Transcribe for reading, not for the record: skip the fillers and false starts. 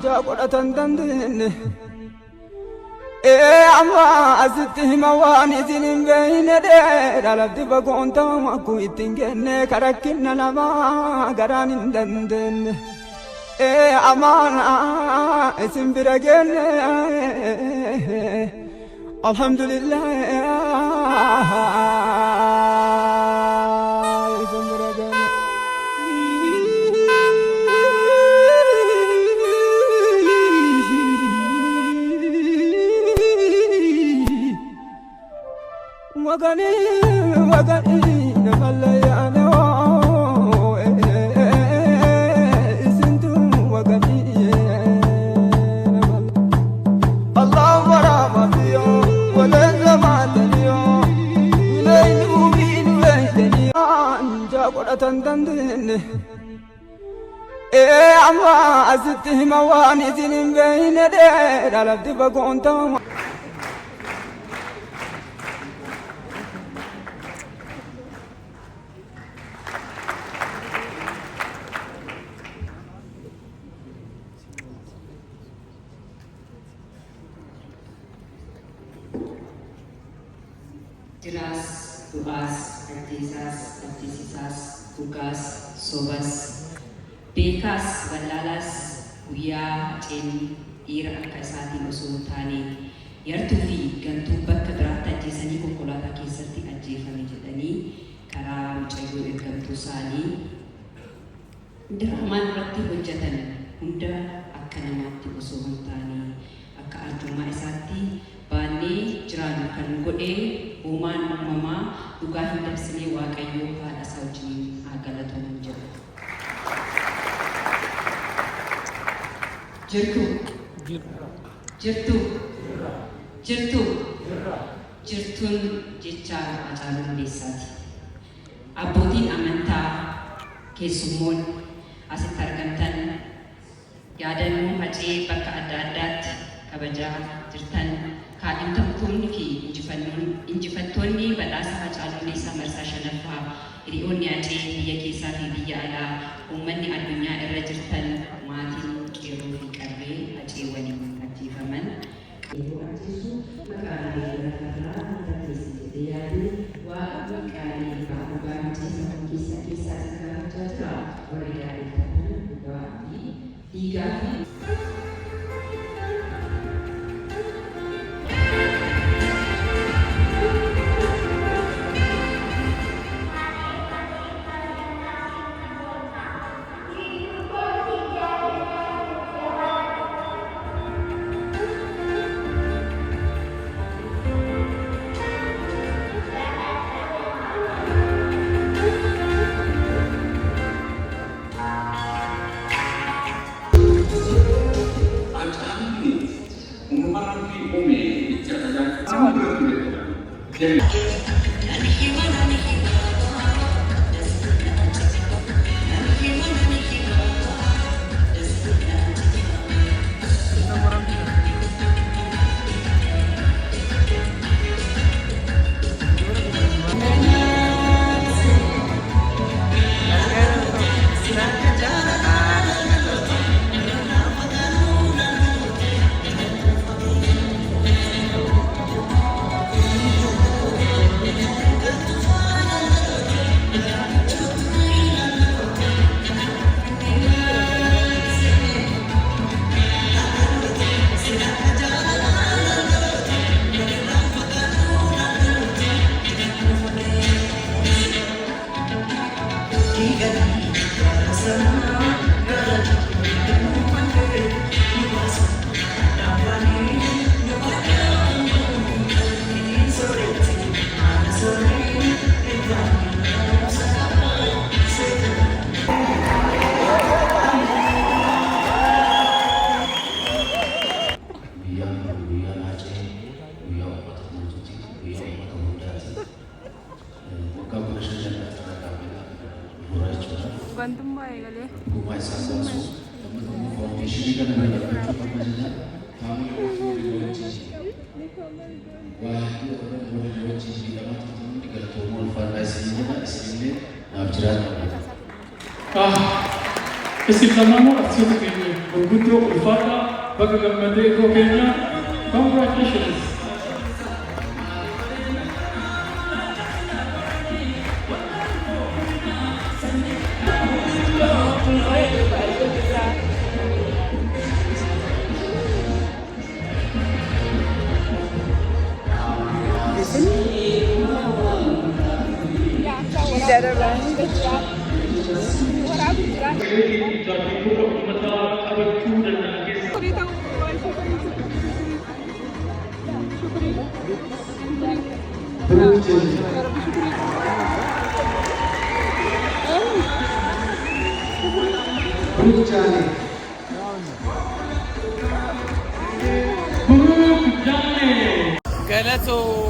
جاقولة تندن أما أزتهم واني زين بين دير على دبقون تامكو يتنجن كركنا لما قران دندن أمانا اسم برجن الحمد لله اسم برجن وغني نفل يانا سنتو وغني الله مرام فيو ولا زمان دنيو لينو بين ويدني انجا قرة تندن اما ازتهم واني زين بين دير على دبقون تام Jelas, tuas, artisas, tugas, sobas, beekas, wallaalaas, guyyaa, ceen, dhiira akka isaatiin osoo hin taane yartuu fi gantuu bakka biraatti ajjeesanii konkolaataa keessatti ajjeefame jedhanii karaa mucayyoo ergamtuu isaanii diraamaan irratti hojjetan hunda akka namaatti osoo hin taane akka arjummaa isaatti baannee jiraannu kan godhee uumaan uumamaa dhugaa hin dabsinee waaqayyoo haadha isaa wajjin haa galatamu jedha. Jirtuun jecha Hacaaluu Hundeessaati. Abbootiin amantaa keessummoon asitti argamtan yaadannoo Hacee bakka adda addaatti kabajaa jirtan kaadhimamtoonni fi injifattoonni badhaasa Hacaaluu Hundeessaa marsaa shanaffaa hiriyoonni Hacee biyya keessaa fi biyya alaa uummanni addunyaa irra jirtan maatiin qeerroo fi qarree Hacee waliin ajjeefaman Gantummaa eegalee. Gummaa isaa baasu namni foondeeshinii kana fayyadamachuu qaba jenna. Qaamni ofii walii wajjin baay'ee walii wajjin miidhamatti hundi galatoomuu ulfaadhaa isin jedha isinillee naaf jiraata. Isin lamaanuu asitti Gurguddoo ulfaata bakka gammadee koo keenya congratulations. Galatoma.